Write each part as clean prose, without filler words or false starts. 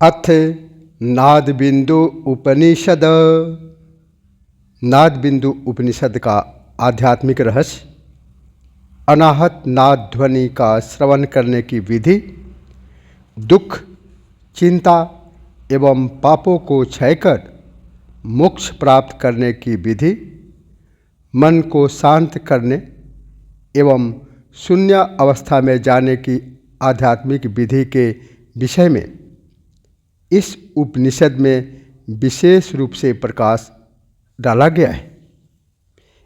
अथ नादबिंदु उपनिषद। नादबिंदु उपनिषद का आध्यात्मिक रहस्य, अनाहत नाद ध्वनि का श्रवण करने की विधि, दुख, चिंता एवं पापों को क्षय कर मोक्ष प्राप्त करने की विधि, मन को शांत करने एवं शून्य अवस्था में जाने की आध्यात्मिक विधि के विषय में इस उपनिषद में विशेष रूप से प्रकाश डाला गया है।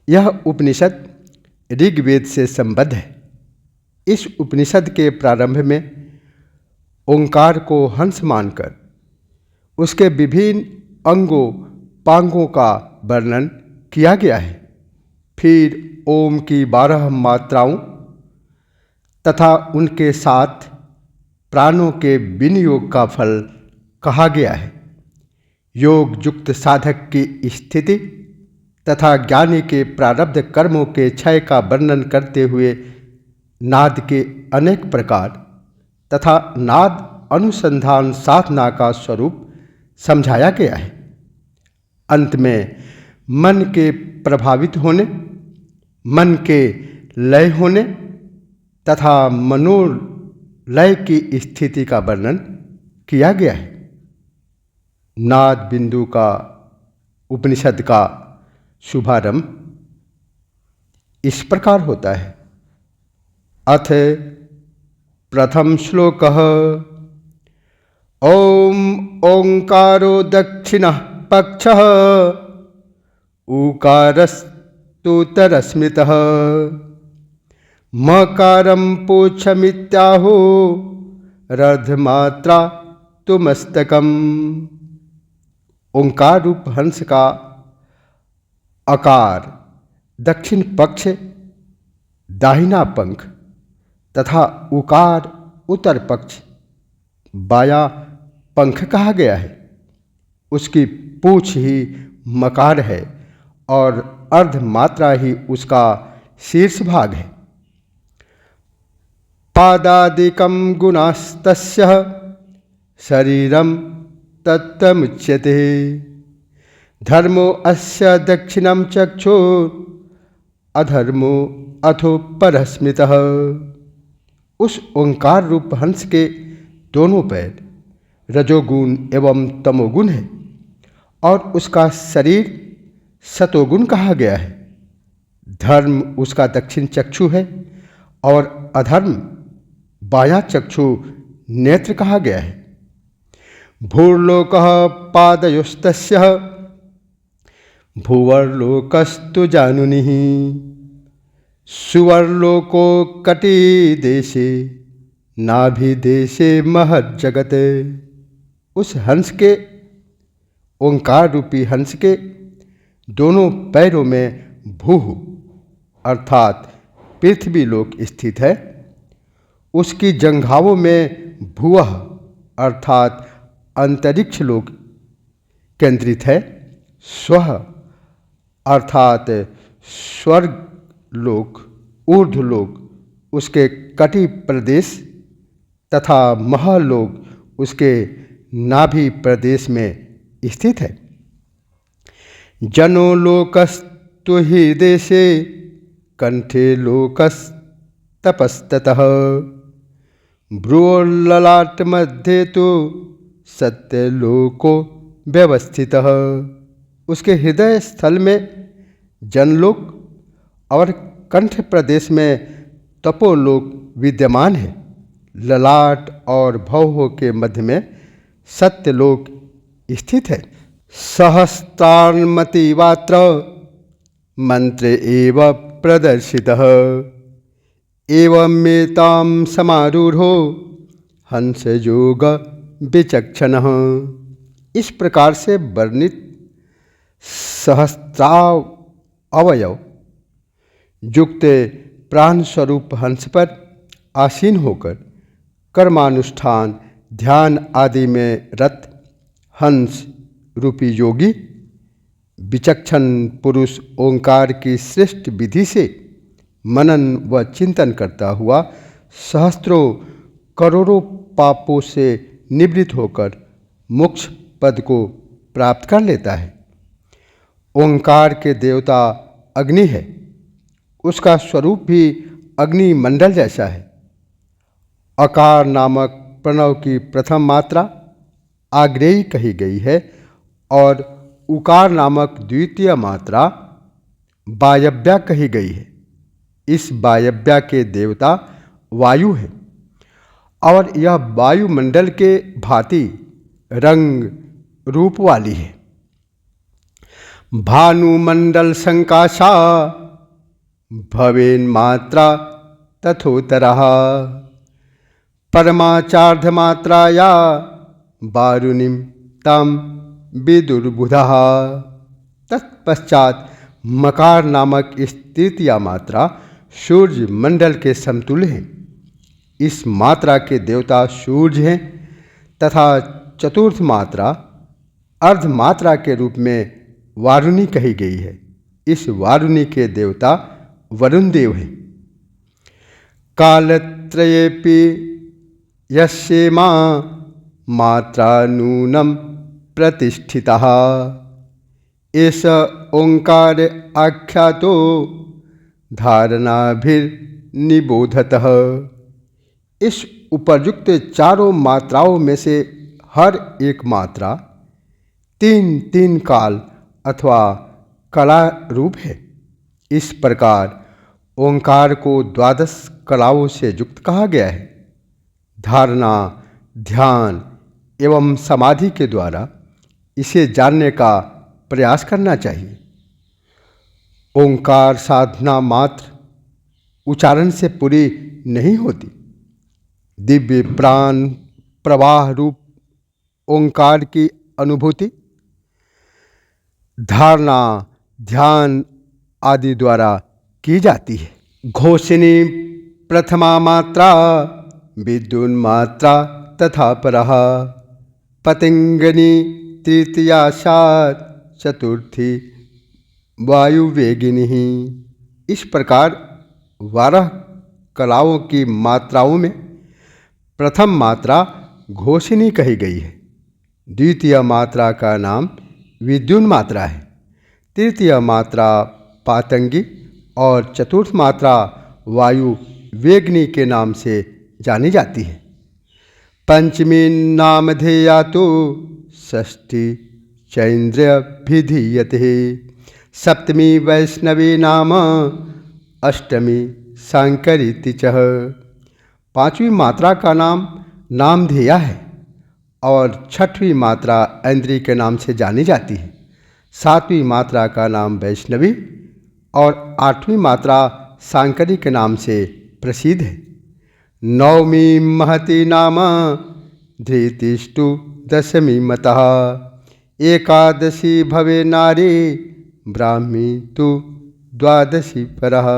यह उपनिषद ऋग्वेद से संबद्ध है। इस उपनिषद के प्रारंभ में ओंकार को हंस मानकर उसके विभिन्न अंगों पांगों का वर्णन किया गया है। फिर ओम की 12 मात्राओं तथा उनके साथ प्राणों के विनियोग का फल कहा गया है। योग युक्त साधक की स्थिति तथा ज्ञानी के प्रारब्ध कर्मों के क्षय का वर्णन करते हुए नाद के अनेक प्रकार तथा नाद अनुसंधान साधना का स्वरूप समझाया गया है। अंत में मन के प्रभावित होने, मन के लय होने तथा मनोलय की स्थिति का वर्णन किया गया है। नाद बिंदु का उपनिषद का शुभारंभ इस प्रकार होता है। अथ प्रथम श्लोकः ओम ओंकारो दक्षिणः पक्षः ऊकारस्तुतरस्मितः मकारं पोच्छमित्याहो रर्धमात्रा तुमस्तकम्। ओंकार रूप हंस का आकार दक्षिण पक्ष दाहिना पंख तथा उकार उत्तर पक्ष बायां पंख कहा गया है। उसकी पूँछ ही मकार है और अर्धमात्रा ही उसका शीर्ष भाग है। पादादिकं गुणास्तस्य शरीरं तत्तमुच्यते धर्मो अस्य दक्षिणं चक्षुः अधर्मो अथो परस्मितः। उस ओंकार रूप हंस के दोनों पैर रजोगुण एवं तमोगुण है और उसका शरीर सतोगुण कहा गया है। धर्म उसका दक्षिण चक्षु है और अधर्म बायां चक्षु नेत्र कहा गया है। भूर्लोकः पादयोस्तस्य भुवर्लोकस्तु जानुनिः सुवर्लोको कटिदेशे नाभिदेशे महज्जगत्। उस हंस के ओंकार रूपी हंस के दोनों पैरों में भूः अर्थात पृथ्वी लोक स्थित है। उसकी जंघाओं में भुवः अर्थात अंतरिक्ष लोक केंद्रित है। स्वः अर्थात स्वर्ग लोक ऊर्ध्वलोक उसके कटि प्रदेश तथा महलोक उसके नाभि प्रदेश में स्थित है। जनो लोकस्तु हि देशे कंठे लोकस्तपस्ततः भ्रुवोर्ललाट मध्ये तो सत्यलोको व्यवस्थितः। उसके हृदय स्थल में जनलोक और कंठ प्रदेश में तपोलोक विद्यमान है। ललाट और भौहों के मध्य में सत्यलोक स्थित है। सहस्रार्मतिवात्र मंत्र एव प्रदर्शितः एवमेतां समारूढ़ो हंस योग विचक्षणः। इस प्रकार से वर्णित सहस्राव अवयव युक्त प्राण स्वरूप हंस पर आसीन होकर कर्मानुष्ठान ध्यान आदि में रत हंस रूपी योगी विचक्षण पुरुष ओंकार की श्रेष्ठ विधि से मनन व चिंतन करता हुआ सहस्त्रों करोड़ों पापों से निवृत्त होकर मोक्ष पद को प्राप्त कर लेता है। ओंकार के देवता अग्नि है, उसका स्वरूप भी अग्नि मंडल जैसा है। अकार नामक प्रणव की प्रथम मात्रा आग्नेयी कही गई है और उकार नामक द्वितीय मात्रा वायव्या कही गई है। इस वायव्या के देवता वायु है और यह वायुमंडल के भांति रंग रूप वाली है। भानुमंडल संकाशा भवेन मात्रा तथोतरः परमाचार्धमात्राया वारुणीं तम विदुर्बुधः। तत्पश्चात मकार नामक इस तृतीया मात्रा सूर्य मंडल के समतुल्य है। इस मात्रा के देवता सूर्य हैं तथा चतुर्थ मात्रा अर्ध मात्रा के रूप में वारुणी कही गई है। इस वारुणी के देवता वरुण देव हैं। कालत्रयेपि यस्येमा मात्रा नूनम प्रतिष्ठितः एष ओंकार आख्यातो धारणाभिर्निबोधतः। इस उपर्युक्त चारों मात्राओं में से हर एक मात्रा तीन तीन काल अथवा कला रूप है। इस प्रकार ओंकार को 12 कलाओं से युक्त कहा गया है। धारणा, ध्यान एवं समाधि के द्वारा इसे जानने का प्रयास करना चाहिए। ओंकार साधना मात्र उच्चारण से पूरी नहीं होती। दिव्य प्राण प्रवाह रूप ओंकार की अनुभूति धारणा, ध्यान आदि द्वारा की जाती है। घोषिणी प्रथमा मात्रा विद्युन्मात्रा तथा परः पतिंगनी तृतीया सात चतुर्थी वायुवेगिनी। इस प्रकार 12 कलाओं की मात्राओं में प्रथम मात्रा घोषिणी कही गई है। द्वितीय मात्रा का नाम विद्युन मात्रा है। तृतीय मात्रा पातंगी और चतुर्थ मात्रा वायु वेगनी के नाम से जानी जाती है। पंचमी नामधेया तो षष्ठी चैन्द्र्यभिधीयते सप्तमी वैष्णवी नाम अष्टमी सांकरीति च। पांचवी मात्रा का नाम नामधेया है और छठवीं मात्रा ऐन्द्री के नाम से जानी जाती है। सातवीं मात्रा का नाम वैष्णवी और आठवीं मात्रा सांकरी के नाम से प्रसिद्ध है। नवमी महती नाम धृतिष्टु दशमी मतः एकादशी भवे नारी ब्राह्मी तु द्वादशी परः।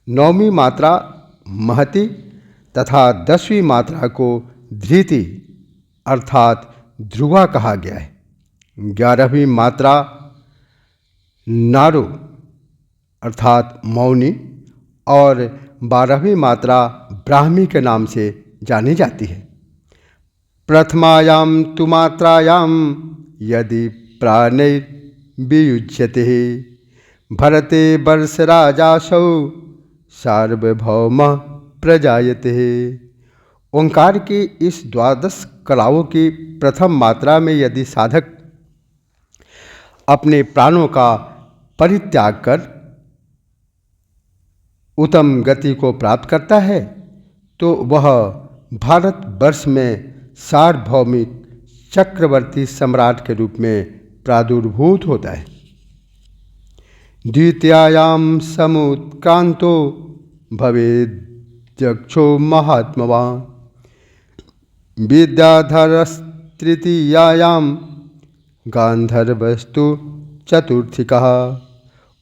नवमी मात्रा महती तथा 10वीं मात्रा को धृति अर्थात ध्रुवा कहा गया है। 11वीं मात्रा नारो अर्थात मौनी और 12वीं मात्रा ब्राह्मी के नाम से जानी जाती है। प्रथमायां तु मात्रायां यदि प्राणैर्वियुज्यते भरते वर्षराजासौ सार्वभौमः प्रजायते। ओंकार की इस 12 कलाओं की प्रथम मात्रा में यदि साधक अपने प्राणों का परित्याग कर उत्तम गति को प्राप्त करता है तो वह भारतवर्ष में सार्वभौमिक चक्रवर्ती सम्राट के रूप में प्रादुर्भूत होता है। द्वितीयायां समुत्क्रांतो भवेद्यक्षो महात्मवान् विद्याधरस्तृतीयायां गांधर्वस्तु चतुर्थिकः।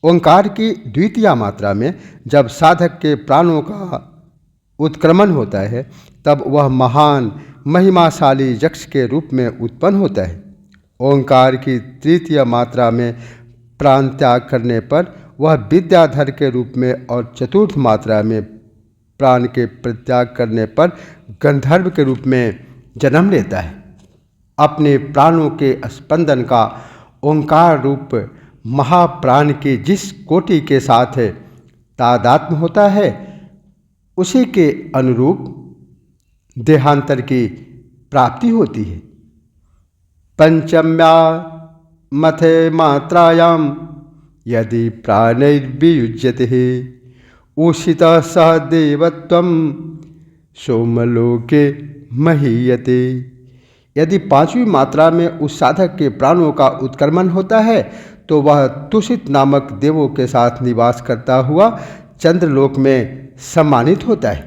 ओंकार की द्वितीय मात्रा में जब साधक के प्राणों का उत्क्रमण होता है तब वह महान महिमाशाली यक्ष के रूप में उत्पन्न होता है। ओंकार की तृतीय मात्रा में प्राण त्याग करने पर वह विद्याधर के रूप में और चतुर्थ मात्रा में प्राण के परित्याग करने पर गंधर्व के रूप में जन्म लेता है। अपने प्राणों के स्पंदन का ओंकार रूप महाप्राण की जिस कोटि के साथ तादात्म्य होता है, उसी के अनुरूप देहांतर की प्राप्ति होती है। पंचम्या मथे मात्रायाम यदि प्राणैर्वियुज्यते उषितः सह देवत्वं सोमलोके महीयते। यदि पांचवी मात्रा में उस साधक के प्राणों का उत्क्रमण होता है तो वह तुषित नामक देवों के साथ निवास करता हुआ चंद्रलोक में सम्मानित होता है।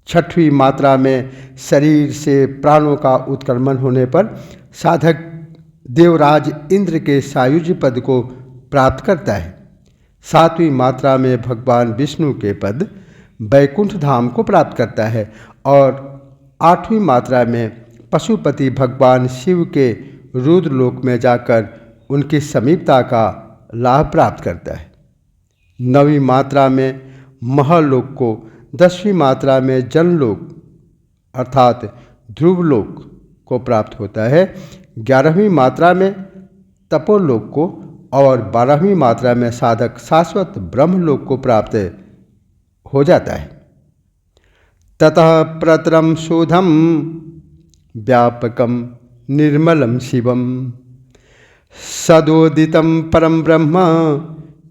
छठवीं मात्रा में शरीर से प्राणों का उत्क्रमण होने पर साधक देवराज इंद्र के सायुज्य पद को प्राप्त करता है। सातवीं मात्रा में भगवान विष्णु के पद वैकुंठ धाम को प्राप्त करता है और आठवीं मात्रा में पशुपति भगवान शिव के रुद्रलोक में जाकर उनकी समीपता का लाभ प्राप्त करता है। नवीं मात्रा में महलोक को, 10वीं मात्रा में जनलोक अर्थात ध्रुवलोक को प्राप्त होता है, 11वीं मात्रा में तपोलोक को और 12वीं मात्रा में साधक शाश्वत ब्रह्मलोक को प्राप्त हो जाता है। ततः प्रतरम शोधम व्यापकम निर्मलम शिवम सदोदितं परम ब्रह्म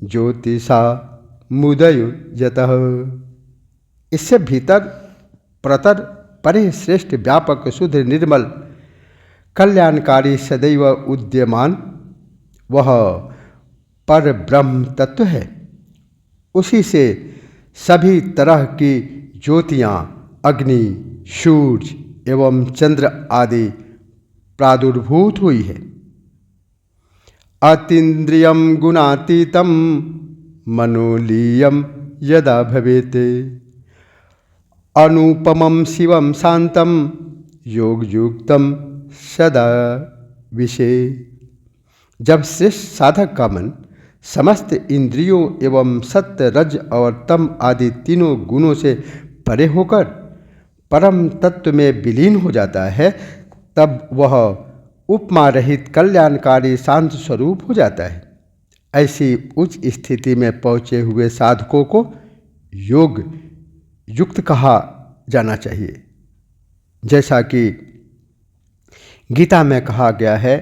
ज्योतिषा मुदयुजतः। इससे भीतर प्रतर परे श्रेष्ठ व्यापक शुद्ध निर्मल कल्याणकारी सदैव उद्यमान वह पर ब्रह्म तत्व है। उसी से सभी तरह की ज्योतियाँ, अग्नि, सूर्य एवं चंद्र आदि प्रादुर्भूत हुई है। अतीन्द्रियम गुणातीतम मनोलीयम यदा भवेते अनुपमम शिवम शांतम योगयुक्तम सदा विषय। जब श्रेष्ठ साधक का मन समस्त इंद्रियों एवं सत्य, रज और तम आदि तीनों गुणों से परे होकर परम तत्व में विलीन हो जाता है, तब वह उपमा रहित कल्याणकारी शांत स्वरूप हो जाता है। ऐसी उच्च स्थिति में पहुँचे हुए साधकों को योग युक्त कहा जाना चाहिए। जैसा कि गीता में कहा गया है,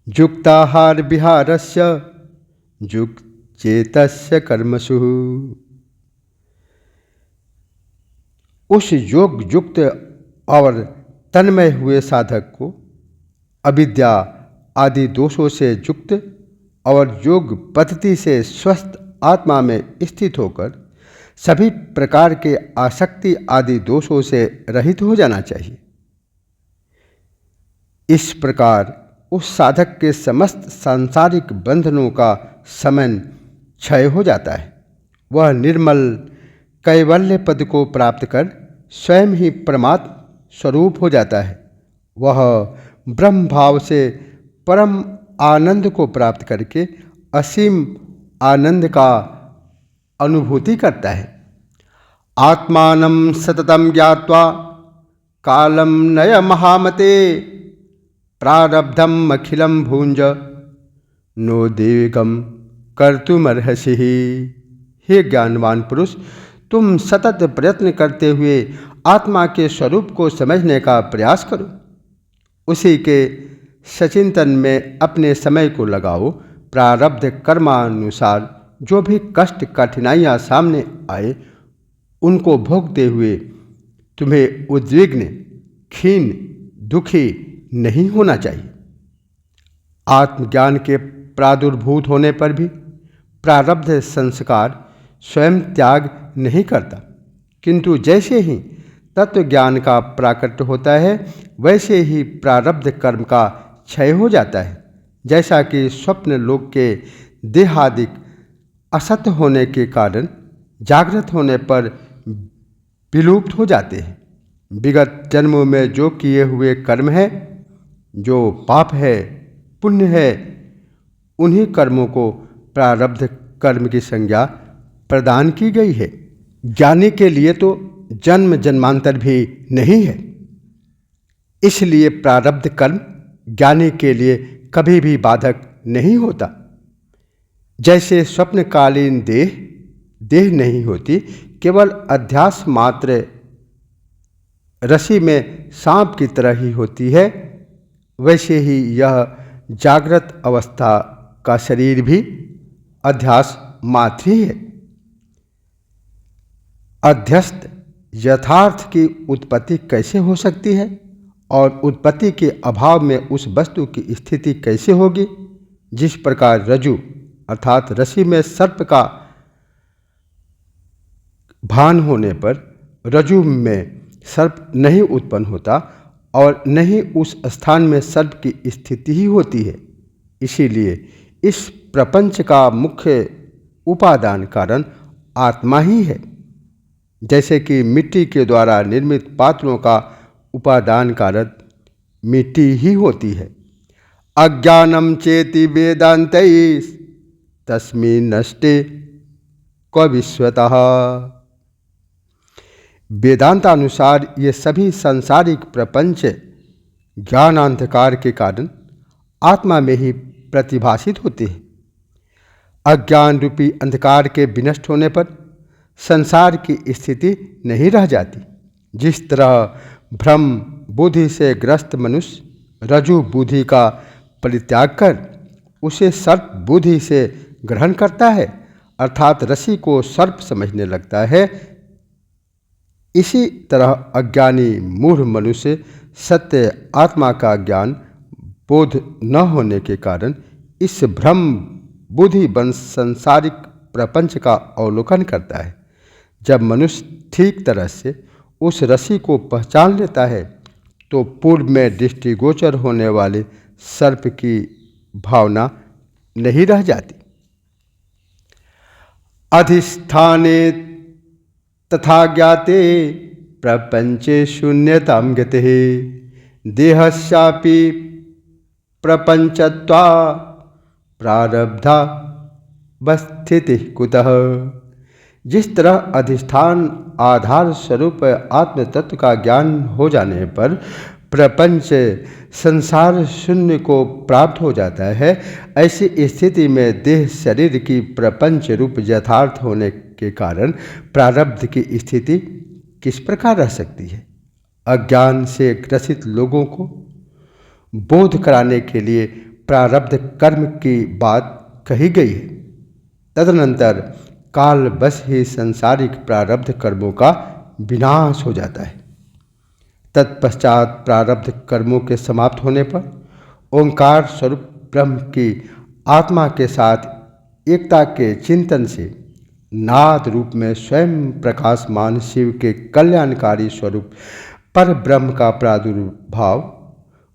युक्ताहार विहारस्य युक्त चेतस्य कर्मसु। उस योग युक्त और तन्मय हुए साधक को अविद्या आदि दोषों से युक्त और योग पद्धति से स्वस्थ आत्मा में स्थित होकर सभी प्रकार के आसक्ति आदि दोषों से रहित हो जाना चाहिए। इस प्रकार उस साधक के समस्त सांसारिक बंधनों का समन क्षय हो जाता है। वह निर्मल कैवल्य पद को प्राप्त कर स्वयं ही परमात्म स्वरूप हो जाता है। वह ब्रह्म भाव से परम आनंद को प्राप्त करके असीम आनंद का अनुभूति करता है। आत्मानं सततं ज्ञात्वा कालं नय महामते प्रारब्धम अखिलम भुंज नोदेकम कर्तुमर्हसि। हे ज्ञानवान पुरुष, तुम सतत प्रयत्न करते हुए आत्मा के स्वरूप को समझने का प्रयास करो। उसी के सचिंतन में अपने समय को लगाओ। प्रारब्ध कर्मानुसार जो भी कष्ट कठिनाइयाँ सामने आए उनको भोगते हुए तुम्हें उद्विग्न, खीन, दुखी नहीं होना चाहिए। आत्मज्ञान के प्रादुर्भूत होने पर भी प्रारब्ध संस्कार स्वयं त्याग नहीं करता, किंतु जैसे ही तत्व ज्ञान का प्राकट्य होता है वैसे ही प्रारब्ध कर्म का क्षय हो जाता है। जैसा कि स्वप्न लोक के देहादिक असत्य होने के कारण जागृत होने पर विलुप्त हो जाते हैं। विगत जन्मों में जो किए हुए कर्म है, जो पाप है, पुण्य है, उन्हीं कर्मों को प्रारब्ध कर्म की संज्ञा प्रदान की गई है। ज्ञानी के लिए तो जन्म जन्मांतर भी नहीं है। इसलिए प्रारब्ध कर्म ज्ञानी के लिए कभी भी बाधक नहीं होता। जैसे स्वप्नकालीन देह नहीं होती, केवल अध्यास मात्र रस्सी में सांप की तरह ही होती है, वैसे ही यह जागृत अवस्था का शरीर भी अध्यास मात्र ही है। अध्यस्त यथार्थ की उत्पत्ति कैसे हो सकती है और उत्पत्ति के अभाव में उस वस्तु की स्थिति कैसे होगी? जिस प्रकार रज्जु अर्थात रस्सी में सर्प का भान होने पर रज्जु में सर्प नहीं उत्पन्न होता और न ही उस स्थान में सर्प की स्थिति ही होती है। इसीलिए इस प्रपंच का मुख्य उपादान कारण आत्मा ही है। जैसे कि मिट्टी के द्वारा निर्मित पात्रों का उपादान कारण मिट्टी ही होती है। अज्ञानम चेति वेदांतैः तस्मिन् नष्टे क्व विश्वतः। वेदांतानुसार ये सभी सांसारिक प्रपंच ज्ञानांधकार के कारण आत्मा में ही प्रतिभासित होते हैं। अज्ञान रूपी अंधकार के विनष्ट होने पर संसार की स्थिति नहीं रह जाती। जिस तरह भ्रम बुद्धि से ग्रस्त मनुष्य रज्जु बुद्धि का परित्याग कर उसे सर्प बुद्धि से ग्रहण करता है, अर्थात रस्सी को सर्प समझने लगता है, इसी तरह अज्ञानी मूढ़ मनुष्य सत्य आत्मा का ज्ञान बोध न होने के कारण इस भ्रम बुद्धि बन सांसारिक प्रपंच का अवलोकन करता है। जब मनुष्य ठीक तरह से उस रस्सी को पहचान लेता है तो पूर्व में दृष्टिगोचर होने वाले सर्प की भावना नहीं रह जाती। अधिष्ठाने तथा ज्ञाते प्रपंचे शून्यतां गतिः देहस्यापि प्रपंचत्वा प्रारब्धावस्थितिः कुतः। जिस तरह अधिष्ठान आधार स्वरूप आत्म तत्व का ज्ञान हो जाने पर प्रपंच संसार शून्य को प्राप्त हो जाता है, ऐसी स्थिति में देह शरीर की प्रपंच रूप यथार्थ होने के कारण प्रारब्ध की स्थिति किस प्रकार रह सकती है? अज्ञान से ग्रसित लोगों को बोध कराने के लिए प्रारब्ध कर्म की बात कही गई है। तदनंतर काल बस ही सांसारिक प्रारब्ध कर्मों का विनाश हो जाता है। तत्पश्चात प्रारब्ध कर्मों के समाप्त होने पर ओंकार स्वरूप ब्रह्म की आत्मा के साथ एकता के चिंतन से नाद रूप में स्वयं प्रकाशमान शिव के कल्याणकारी स्वरूप पर ब्रह्म का प्रादुर्भाव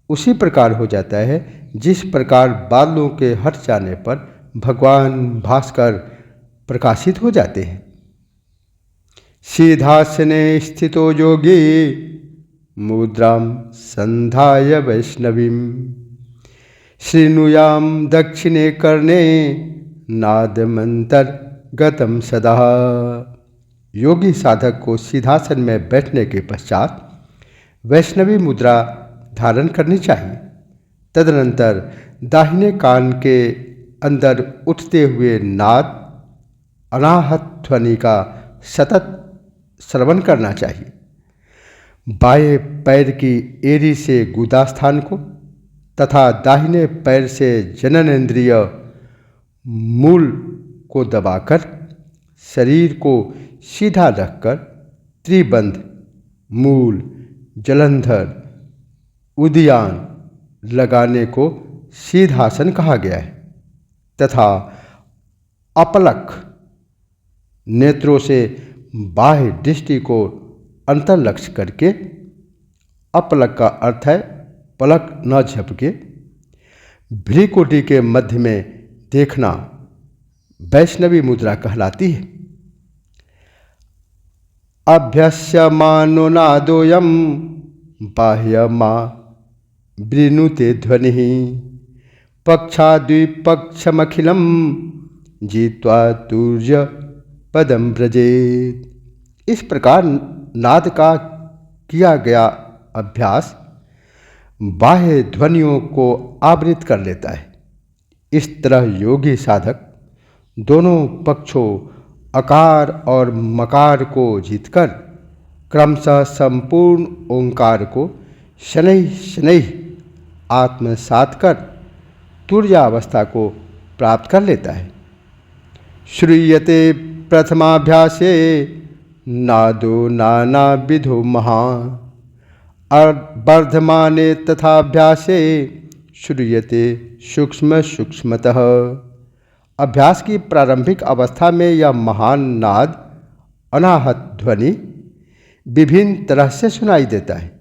उसी प्रकार हो जाता है जिस प्रकार बादलों के हट जाने पर भगवान भास्कर प्रकाशित हो जाते हैं। सीधासने स्थितो योगी मुद्रां संधाय वैष्णवीं श्रृणुयाम दक्षिणे कर्णे नादमंतर्गतम सदा। योगी साधक को सीधासन में बैठने के पश्चात वैष्णवी मुद्रा धारण करनी चाहिए। तदनंतर दाहिने कान के अंदर उठते हुए नाद अनाहत ध्वनि का सतत श्रवण करना चाहिए। बाएं पैर की एड़ी से गुदास्थान को तथा दाहिने पैर से जननेंद्रिय मूल को दबाकर शरीर को सीधा रखकर त्रिबंध, मूल, जलंधर, उदयान लगाने को सीधासन कहा गया है तथा अपलक नेत्रों से बाह्य दृष्टि को अंतर्लक्ष्य करके, अपलक का अर्थ है पलक न झपके, भ्रीकुटी के मध्य में देखना वैष्णवी मुद्रा कहलाती है। अभ्यस्यमानो नादोऽयं बाह्यमा वृणुते ध्वनिः पक्षाद्विपक्षमखिलं जित्वा तुर्य पदम व्रजेत। इस प्रकार नाद का किया गया अभ्यास बाह्य ध्वनियों को आवृत कर लेता है। इस तरह योगी साधक दोनों पक्षों अकार और मकार को जीतकर क्रमशः संपूर्ण ओंकार को शनैः शनैः आत्मसात कर तुर्यावस्था को प्राप्त कर लेता है। श्रूयते प्रथमाभ्यासे नादो नानाविधो महान् वर्धमाने तथाभ्यासे श्रूयते सूक्ष्म सूक्ष्मतः। अभ्यास की प्रारंभिक अवस्था में यह महान नाद अनाहत ध्वनि विभिन्न तरह से सुनाई देता है।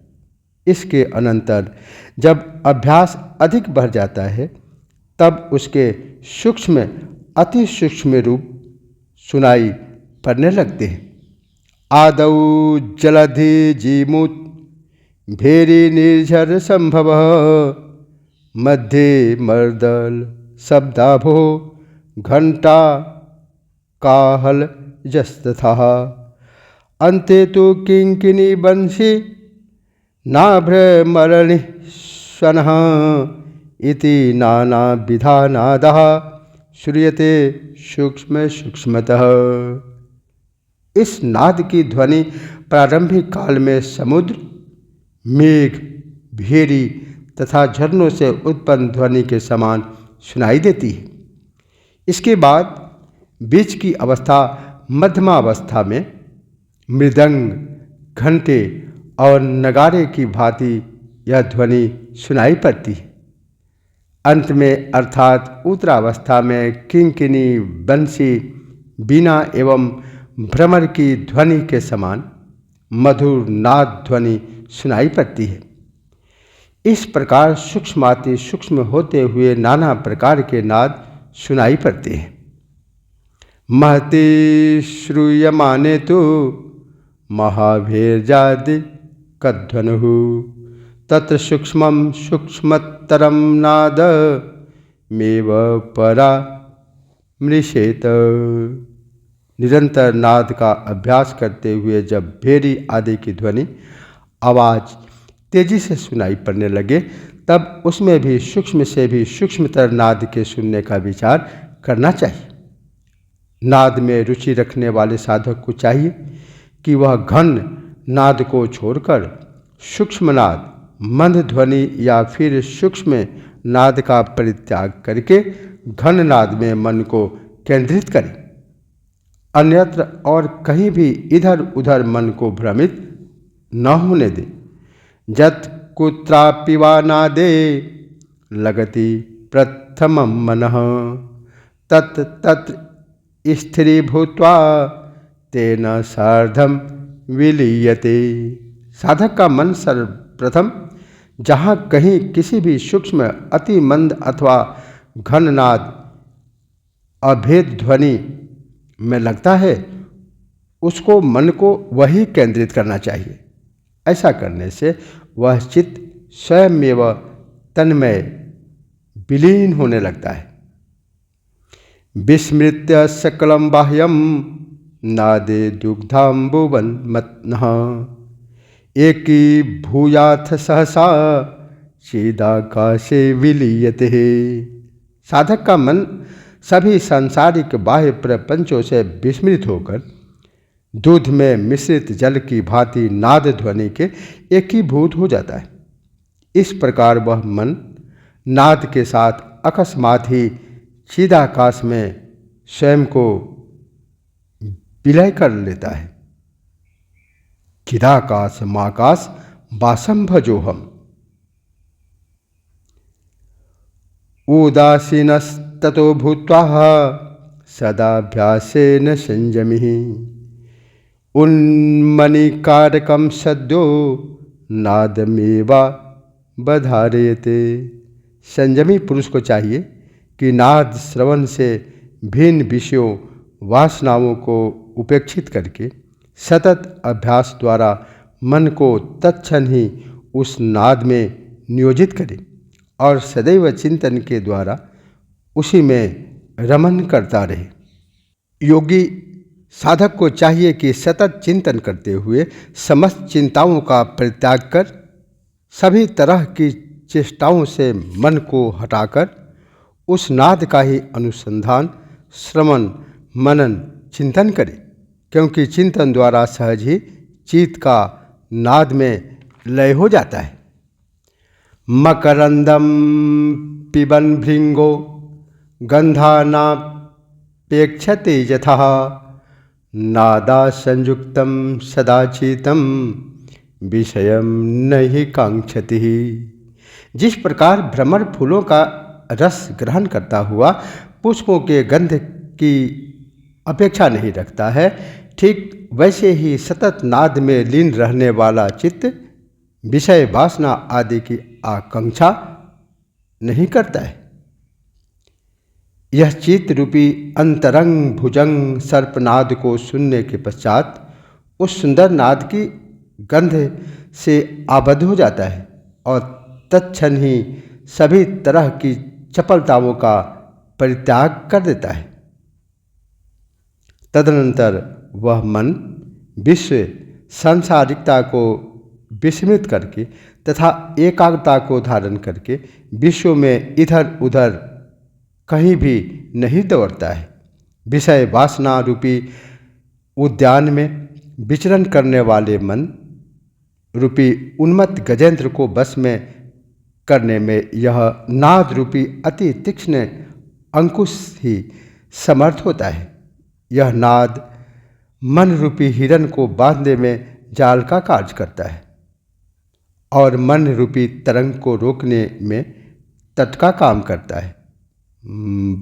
इसके अनंतर जब अभ्यास अधिक बढ़ जाता है तब उसके सूक्ष्म अति सूक्ष्म रूप सुनाई पड़ने लगते हैं। आदौ जलधि जीमूत भेरी निर्झर संभव मध्ये मर्दल शब्दाभो घंटा काहल जस्तथा अन्ते तो किंकिनी बंशी नाभ्रमरणि स्वनः इति नाना विधा नादः श्रूयते सूक्ष्म सूक्ष्मतः। इस नाद की ध्वनि प्रारंभिक काल में समुद्र, मेघ, भेरी तथा झरनों से उत्पन्न ध्वनि के समान सुनाई देती है। इसके बाद बीच की अवस्था मध्यमा अवस्था में मृदंग, घंटे और नगारे की भांति यह ध्वनि सुनाई पड़ती है। अंत में अर्थात उत्तरावस्था में किंकिनी, बंसी, बीना एवं भ्रमर की ध्वनि के समान मधुर नाद ध्वनि सुनाई पड़ती है। इस प्रकार सूक्ष्माति सूक्ष्म होते हुए नाना प्रकार के नाद सुनाई पड़ते हैं। महति श्रूयमाने तो महाभेर्जादि कध्वनुः तत्र सूक्ष्मं सूक्ष्मतरं नाद मेव परा मृषेत। निरंतर नाद का अभ्यास करते हुए जब भेरी आदि की ध्वनि आवाज़ तेजी से सुनाई पड़ने लगे तब उसमें भी सूक्ष्म से भी सूक्ष्मतर नाद के सुनने का विचार करना चाहिए। नाद में रुचि रखने वाले साधक को चाहिए कि वह घन नाद को छोड़कर सूक्ष्म नाद, मंद ध्वनि या फिर सूक्ष्म नाद का परित्याग करके घन नाद में मन को केंद्रित करे। अन्यत्र और कहीं भी इधर उधर मन को भ्रमित न होने दे। जत कुत्रापि वा नादे लगति प्रथमं मनः तत् तत्र स्थिरीभूत्वा तेन सार्धं विलीयते। साधक का मन सर्वप्रथम जहाँ कहीं किसी भी सूक्ष्म, अति मंद अथवा घन नाद, अभेद ध्वनि में लगता है उसको मन को वही केंद्रित करना चाहिए। ऐसा करने से वह चित्त स्वयमेव तन्मय विलीन होने लगता है। विस्मृत्य सकलं बाह्यं नादे दुग्धाम्बुवन्मत्नः एकी भूयाथ सहसा चिदाकाशे विलीयते। साधक का मन सभी सांसारिक बाह्य प्रपंचों से विस्मृत होकर दूध में मिश्रित जल की भांति नाद ध्वनि के एकीभूत हो जाता है। इस प्रकार वह मन नाद के साथ अकस्मात ही चिदाकाश में स्वयं को विलय कर लेता है। चिदाकाश माकाश वासं भजोहम। उदासीनस्ततो भूत्वा सदाभ्यासेन संयमिः उन्मनिकारकं सद्यो नादमेवा बधारयते। संयमी पुरुष को चाहिए कि नाद श्रवण से भिन्न विषयों, वासनाओं को उपेक्षित करके सतत अभ्यास द्वारा मन को तत्क्षण ही उस नाद में नियोजित करे और सदैव चिंतन के द्वारा उसी में रमन करता रहे। योगी साधक को चाहिए कि सतत चिंतन करते हुए समस्त चिंताओं का परित्याग कर सभी तरह की चेष्टाओं से मन को हटाकर उस नाद का ही अनुसंधान, श्रवण, मनन, चिंतन करें, क्योंकि चिंतन द्वारा सहज ही चित्त का नाद में लय हो जाता है। मकरंदम पिबन भृंगो गंधानापेक्षते यथा नादा संयुक्तम सदाचितम विषयम नहीं कांक्षति। जिस प्रकार भ्रमर फूलों का रस ग्रहण करता हुआ पुष्पों के गंध की अपेक्षा नहीं रखता है, ठीक वैसे ही सतत नाद में लीन रहने वाला चित्त विषय वासना आदि की आकांक्षा नहीं करता है। यह चित्त रूपी अंतरंग भुजंग सर्पनाद को सुनने के पश्चात उस सुंदर नाद की गंध से आबद्ध हो जाता है और तत्क्षण ही सभी तरह की चपलताओं का परित्याग कर देता है। तदनंतर वह मन विश्व सांसारिकता को विस्मृत करके तथा एकाग्रता को धारण करके विश्व में इधर उधर कहीं भी नहीं दौड़ता है। विषय वासना रूपी उद्यान में विचरण करने वाले मन रूपी उन्मत्त गजेंद्र को बस में करने में यह नाद रूपी अति तीक्ष्ण अंकुश ही समर्थ होता है। यह नाद मन रूपी हिरण को बांधने में जाल का कार्य करता है और मन रूपी तरंग को रोकने में तट का काम करता है।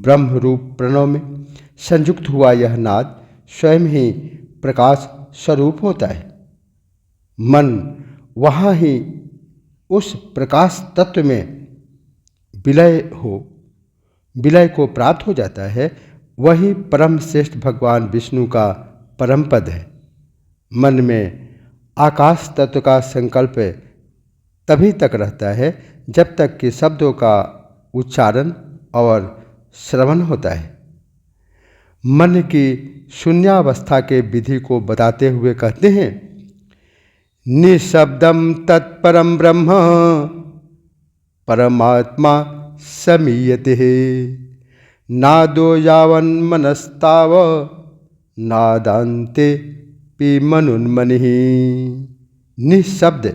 ब्रह्म रूप प्रणव में संयुक्त हुआ यह नाद स्वयं ही प्रकाश स्वरूप होता है। मन वहाँ ही उस प्रकाश तत्व में विलय को प्राप्त हो जाता है। वही परम श्रेष्ठ भगवान विष्णु का परम पद है। मन में आकाश तत्व का संकल्प तभी तक रहता है जब तक कि शब्दों का उच्चारण और श्रवण होता है। मन की शून्यावस्था के विधि को बताते हुए कहते हैं, निःशब्दम तत्परम ब्रह्म परमात्मा समीयते नादो यावन्मनस्ताव नादान्ते पिमनुन्मनिः। निःशब्द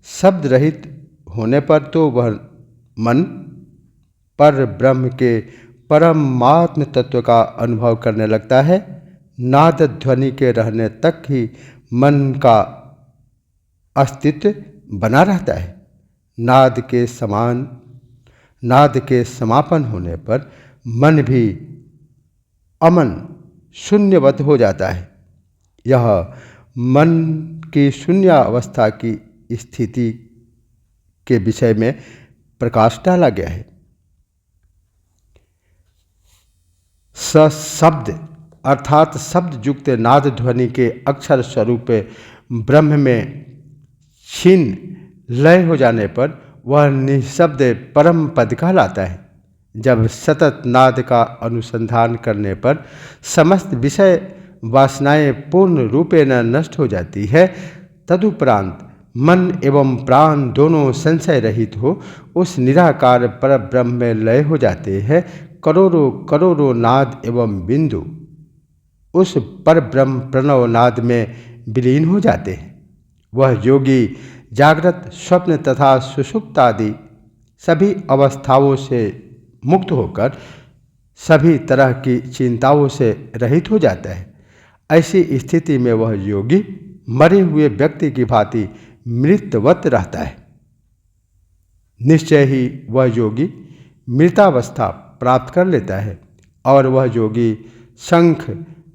शब्द रहित होने पर तो वह मन पर ब्रह्म के परमात्म तत्व का अनुभव करने लगता है। नाद ध्वनि के रहने तक ही मन का अस्तित्व बना रहता है। नाद के समापन होने पर मन भी अमन शून्यवत हो जाता है। यह मन की शून्य अवस्था की स्थिति के विषय में प्रकाश डाला गया है। सशब्द अर्थात शब्द युक्त नाद ध्वनि के अक्षर स्वरूप ब्रह्म में क्षीण लय हो जाने पर वह निःशब्द परम पद कहलाता है। जब सतत नाद का अनुसंधान करने पर समस्त विषय वासनाएं पूर्ण रूपेण नष्ट हो जाती है, तदुपरांत मन एवं प्राण दोनों संशय रहित हो उस निराकार पर ब्रह्म में लय हो जाते हैं। करोड़ों करोड़ों नाद एवं बिंदु उस पर ब्रह्म प्रणव नाद में विलीन हो जाते हैं। वह योगी जागृत, स्वप्न तथा सुषुप्त आदि सभी अवस्थाओं से मुक्त होकर सभी तरह की चिंताओं से रहित हो जाता है। ऐसी स्थिति में वह योगी मरे हुए व्यक्ति की भांति मृतवत रहता है। निश्चय ही वह योगी मृतावस्था प्राप्त कर लेता है और वह योगी शंख,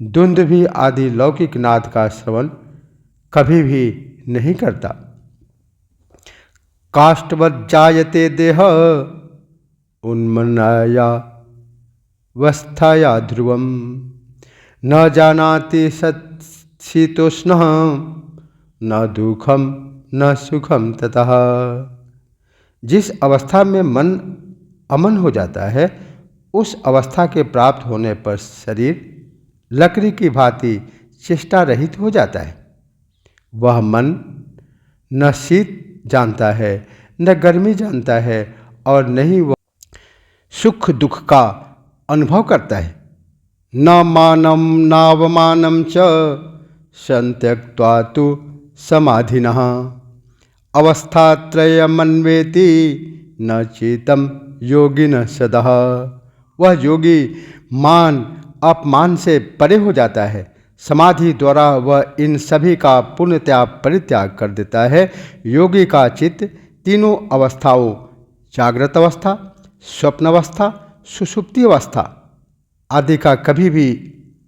दुंदुभि आदि लौकिक नाद का श्रवण कभी भी नहीं करता। काष्ठवज्जायते देह उन्मन्नाया वस्थाया ध्रुवम न जानाति शीतोष्णः न दुखम न सुखम ततः। जिस अवस्था में मन अमन हो जाता है, उस अवस्था के प्राप्त होने पर शरीर लकड़ी की भांति चेष्टा रहित हो जाता है। वह मन न शीत जानता है न गर्मी जानता है और न ही वह सुख दुख का अनुभव करता है। न मानम नावमानम च संत्यक्त्वा तु समाधिनः अवस्थात्रयमन्वेति न चेतम योगिन सदः। वह योगी मान अपमान से परे हो जाता है। समाधि द्वारा वह इन सभी का पूर्णतया परित्याग कर देता है। योगी का चित्त तीनों अवस्थाओं जागृत अवस्था, स्वप्न अवस्था, सुषुप्ति अवस्था आदि का कभी भी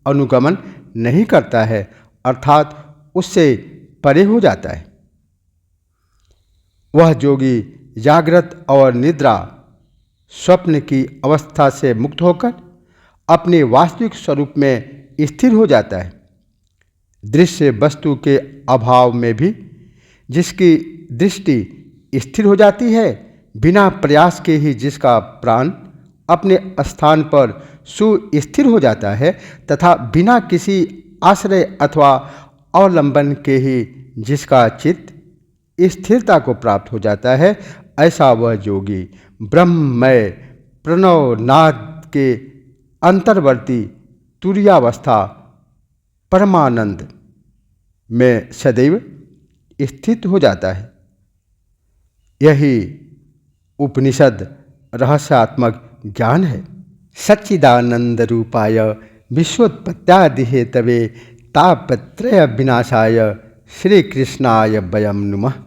अनुगमन नहीं करता है, अर्थात उससे परे हो जाता है। वह योगी जागृत और निद्रा स्वप्न की अवस्था से मुक्त होकर अपने वास्तविक स्वरूप में स्थिर हो जाता है। दृश्य वस्तु के अभाव में भी जिसकी दृष्टि स्थिर हो जाती है, बिना प्रयास के ही जिसका प्राण अपने स्थान पर सुस्थिर हो जाता है तथा बिना किसी आश्रय अथवा अवलंबन के ही जिसका चित्त स्थिरता को प्राप्त हो जाता है, ऐसा वह योगी ब्रह्ममय प्रणव नाद के अंतर्वर्ती तुरीयावस्था परमानंद में सदैव स्थित हो जाता है। यही उपनिषद रहस्यात्मक ज्ञान है। सच्चिदानंद रूपाय विश्वोत्पत्त्यादि हेतवे तापत्रय विनाशाय श्री कृष्णाय वयं नुमः।